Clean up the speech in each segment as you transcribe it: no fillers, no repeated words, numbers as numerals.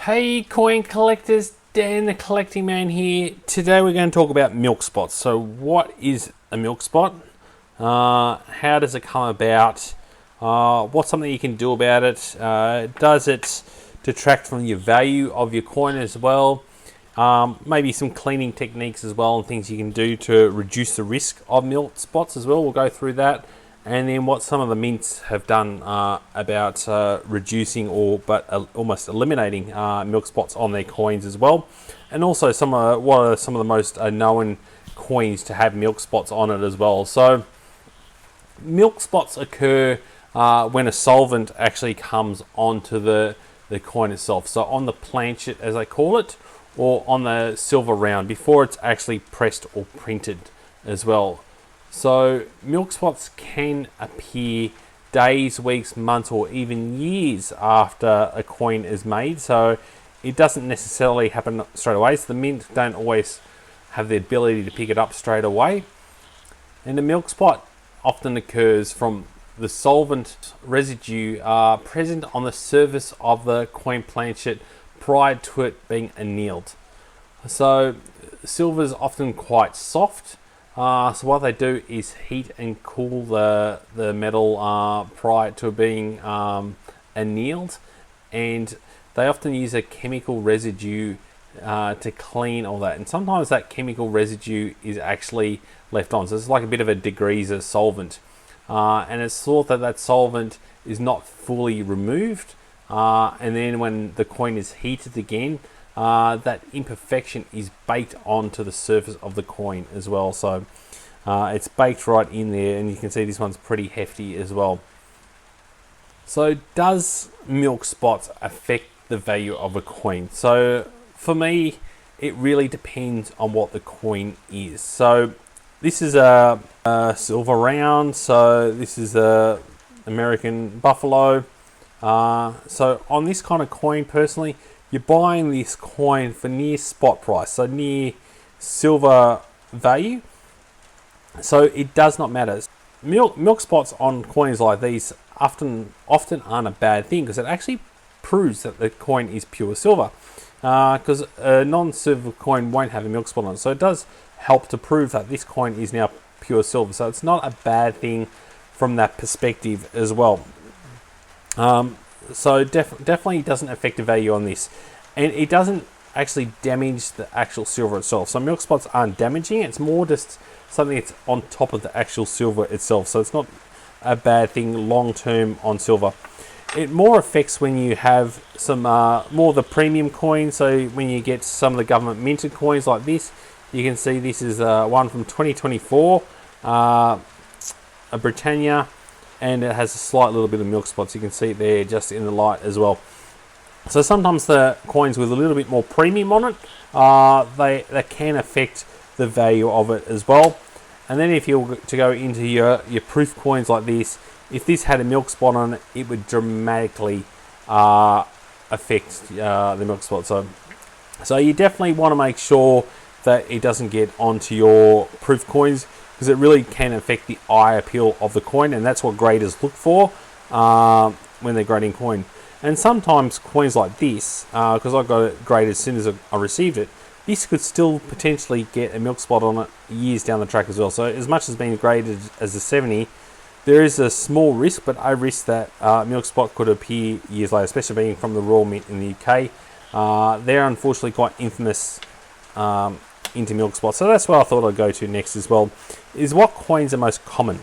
Hey coin collectors, Dan the Collecting Man here. Today we're going to talk about milk spots. So what is a milk spot? How does it come about? What's something you can do about it? Does it detract from your value of your coin as well? Maybe some cleaning techniques as well and things you can do to reduce the risk of milk spots as well. We'll go through that. And then what some of the mints have done about reducing or almost eliminating milk spots on their coins as well. And also what are some of the most known coins to have milk spots on it as well. So milk spots occur when a solvent actually comes onto the coin itself. So on the planchet, as they call it, or on the silver round before it's actually pressed or printed as well. So milk spots can appear days, weeks, months, or even years after a coin is made. So it doesn't necessarily happen straight away. So the mint don't always have the ability to pick it up straight away. And the milk spot often occurs from the solvent residue present on the surface of the coin planchet prior to it being annealed. So silver is often quite soft. So what they do is heat and cool the metal prior to being annealed, and they often use a chemical residue to clean all that. And sometimes that chemical residue is actually left on, so it's like a bit of a degreaser solvent. And it's thought that that solvent is not fully removed, and then when the coin is heated again, that imperfection is baked onto the surface of the coin as well. So it's baked right in there, and you can see this one's pretty hefty as well. So does milk spots affect the value of a coin? So for me, it really depends on what the coin is. So this is a silver round, so this is a American buffalo. So on this kind of coin, personally, you're buying this coin for near spot price, so near silver value. So it does not matter. Milk spots on coins like these often aren't a bad thing, because it actually proves that the coin is pure silver. Because a non-silver coin won't have a milk spot on it, so it does help to prove that this coin is now pure silver. So it's not a bad thing from that perspective as well. So definitely doesn't affect the value on this, and it doesn't actually damage the actual silver itself. So milk spots aren't damaging it. It's more just something that's on top of the actual silver itself. So it's not a bad thing long term on silver. It more affects when you have some more of the premium coins. So when you get some of the government minted coins like this, you can see this is one from 2024, a Britannia. And it has a slight little bit of milk spots. You can see it there just in the light as well. So sometimes the coins with a little bit more premium on it, they can affect the value of it as well. And then if you were to go into your proof coins like this, if this had a milk spot on it, it would dramatically affect the milk spot. So you definitely want to make sure that it doesn't get onto your proof coins, because it really can affect the eye appeal of the coin, and that's what graders look for when they're grading coin. And sometimes coins like this, because I got it graded as soon as I received it, this could still potentially get a milk spot on it years down the track as well. So as much as being graded as a 70, there is a small risk, but a risk that milk spot could appear years later, especially being from the Royal Mint in the UK. They're unfortunately quite infamous into milk spots. So that's what I thought I'd go to next as well, is what coins are most common.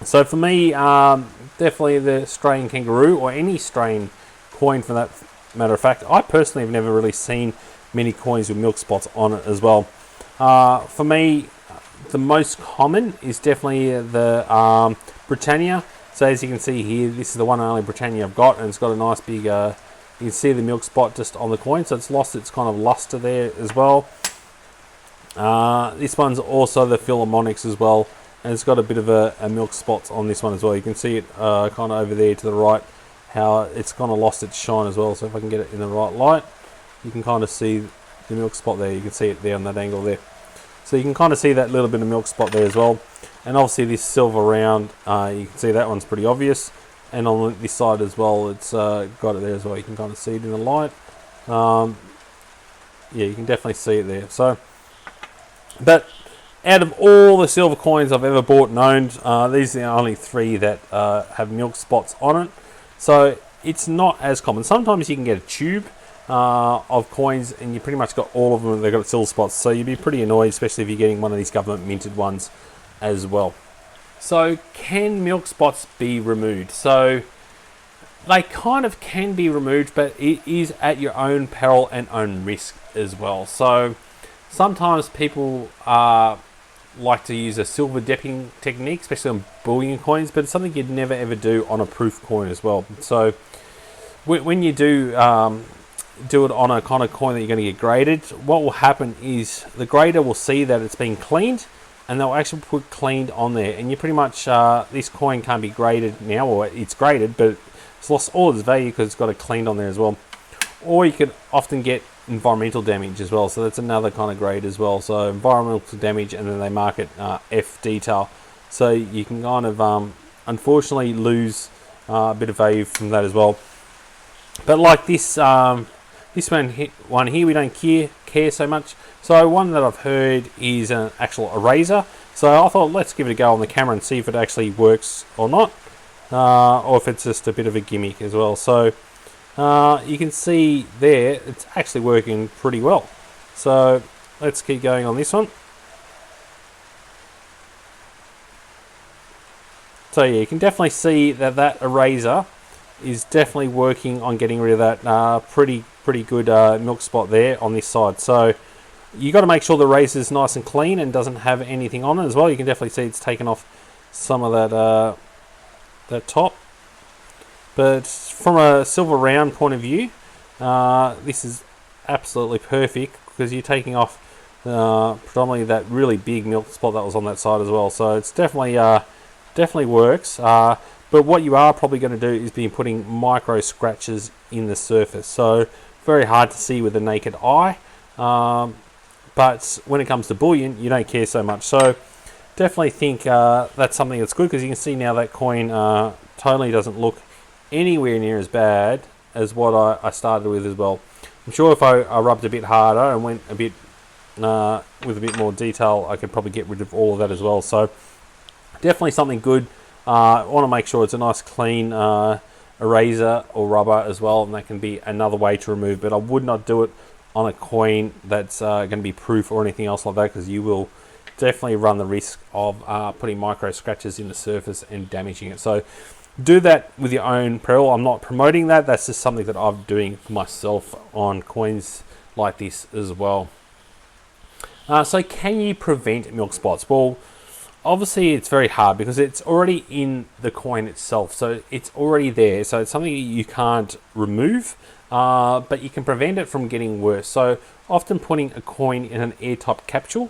So for me, definitely the Australian kangaroo, or any strain coin for that matter of fact. I personally have never really seen many coins with milk spots on it as well. For me, the most common is definitely the Britannia. So as you can see here, this is the one and only Britannia I've got, and it's got a nice big, you can see the milk spot just on the coin, so it's lost its kind of luster there as well. This one's also the Philharmonics as well, and it's got a bit of a milk spot on this one as well. You can see it kind of over there to the right, how it's kind of lost its shine as well. So if I can get it in the right light, you can kind of see the milk spot there. You can see it there on that angle there. So you can kind of see that little bit of milk spot there as well. And obviously this silver round, you can see that one's pretty obvious. And on this side as well, it's got it there as well. You can kind of see it in the light. Yeah, you can definitely see it there. So, but out of all the silver coins I've ever bought and owned, these are the only 3 that have milk spots on it. So it's not as common. Sometimes you can get a tube of coins and you pretty much got all of them, they've got silver spots. So you'd be pretty annoyed, especially if you're getting one of these government minted ones as well. So can milk spots be removed? So they kind of can be removed, but it is at your own peril and own risk as well. So sometimes people like to use a silver depping technique, especially on bullion coins, but it's something you'd never ever do on a proof coin as well. So when you do it on a kind of coin that you're going to get graded, what will happen is the grader will see that it's been cleaned, and they'll actually put cleaned on there, and you pretty much this coin can't be graded now, or it's graded, but it's lost all its value because it's got it cleaned on there as well. Or you could often get environmental damage as well, so that's another kind of grade as well. So environmental damage, and then they mark it F detail, so you can kind of unfortunately lose a bit of value from that as well. But like this this one here, we don't care so much. So one that I've heard is an actual eraser, so I thought let's give it a go on the camera and see if it actually works or not, or if it's just a bit of a gimmick as well. So you can see there it's actually working pretty well. So let's keep going on this one. So yeah, you can definitely see that that eraser is definitely working on getting rid of that pretty good milk spot there on this side. So you got to make sure the eraser is nice and clean and doesn't have anything on it as well. You can definitely see it's taken off some of that top. But from a silver round point of view, this is absolutely perfect because you're taking off predominantly that really big milk spot that was on that side as well. So it's definitely works. But what you are probably going to do is be putting micro scratches in the surface. So very hard to see with the naked eye. But when it comes to bullion, you don't care so much. So definitely think that's something that's good, because you can see now that coin totally doesn't look anywhere near as bad as what I started with as well. I'm sure if I rubbed a bit harder and went a bit with a bit more detail, I could probably get rid of all of that as well. So definitely something good. I want to make sure it's a nice clean eraser or rubber as well, and that can be another way to remove, but I would not do it on a coin that's going to be proof or anything else like that, because you will definitely run the risk of putting micro scratches in the surface and damaging it. So do that with your own peril. I'm not promoting that. That's just something that I'm doing for myself on coins like this as well. So can you prevent milk spots? Well, obviously it's very hard because it's already in the coin itself. So it's already there. So it's something you can't remove, but you can prevent it from getting worse. So often putting a coin in an airtight capsule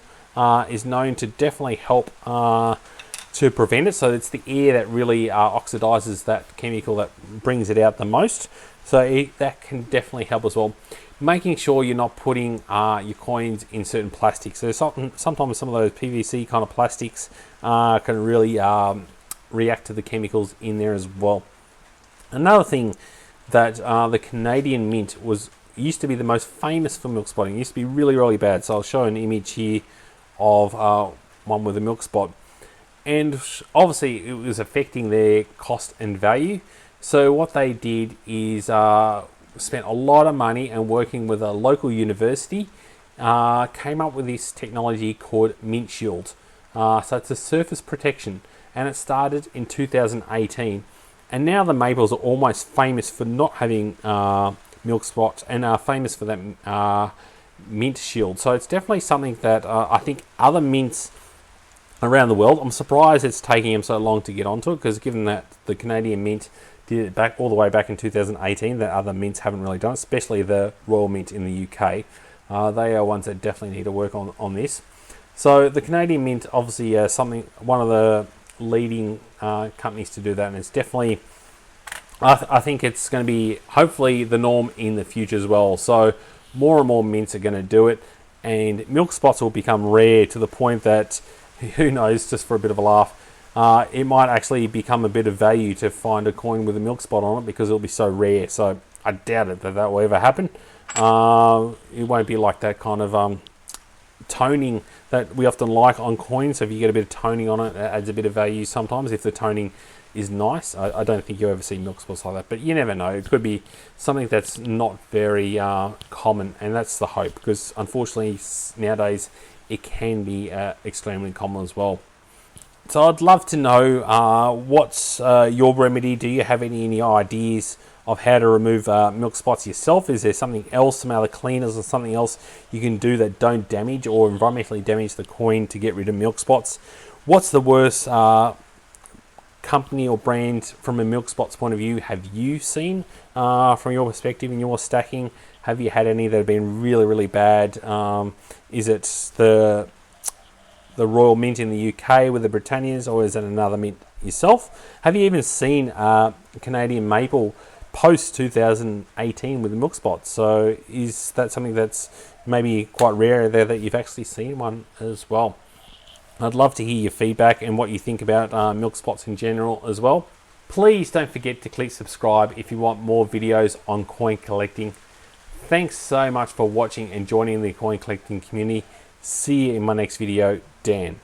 is known to definitely help to prevent it. So it's the air that really oxidizes that chemical that brings it out the most. So that can definitely help as well. Making sure you're not putting your coins in certain plastics. So sometimes some of those PVC kind of plastics can really react to the chemicals in there as well. Another thing that the Canadian Mint used to be the most famous for milk spotting. It used to be really, really bad. So I'll show an image here of one with a milk spot. And obviously it was affecting their cost and value. So what they did is spent a lot of money and working with a local university, came up with this technology called MintShield. So it's a surface protection, and it started in 2018. And now the Maples are almost famous for not having milk spots, and are famous for that MintShield. So it's definitely something that I think other mints around the world, I'm surprised it's taking them so long to get onto it, because given that the Canadian Mint did it back all the way back in 2018, that other mints haven't really done, especially the Royal Mint in the UK. They are ones that definitely need to work on this. So the Canadian Mint, obviously, one of the leading companies to do that, and it's definitely, I think it's going to be hopefully the norm in the future as well. So more and more mints are going to do it, and milk spots will become rare to the point that, who knows, just for a bit of a laugh, it might actually become a bit of value to find a coin with a milk spot on it, because it'll be so rare. So I doubt it that will ever happen. It won't be like that kind of toning that we often like on coins. So if you get a bit of toning on it, it adds a bit of value sometimes if the toning is nice. I don't think you'll ever see milk spots like that, but you never know. It could be something that's not very common, and that's the hope, because unfortunately nowadays it can be extremely common as well. So I'd love to know what's your remedy. Do you have any ideas of how to remove milk spots yourself? Is there something else, some other cleaners or something else you can do that don't damage or environmentally damage the coin to get rid of milk spots? What's the worst company or brand from a milk spots point of view have you seen from your perspective in your stacking? Have you had any that have been really, really bad? Is it the Royal Mint in the UK with the Britannias, or is it another mint yourself? Have you even seen Canadian maple post 2018 with the milk spots? So is that something that's maybe quite rare there that you've actually seen one as well? I'd love to hear your feedback and what you think about milk spots in general as well. Please don't forget to click subscribe if you want more videos on coin collecting. Thanks so much for watching and joining the coin collecting community. See you in my next video. Dan.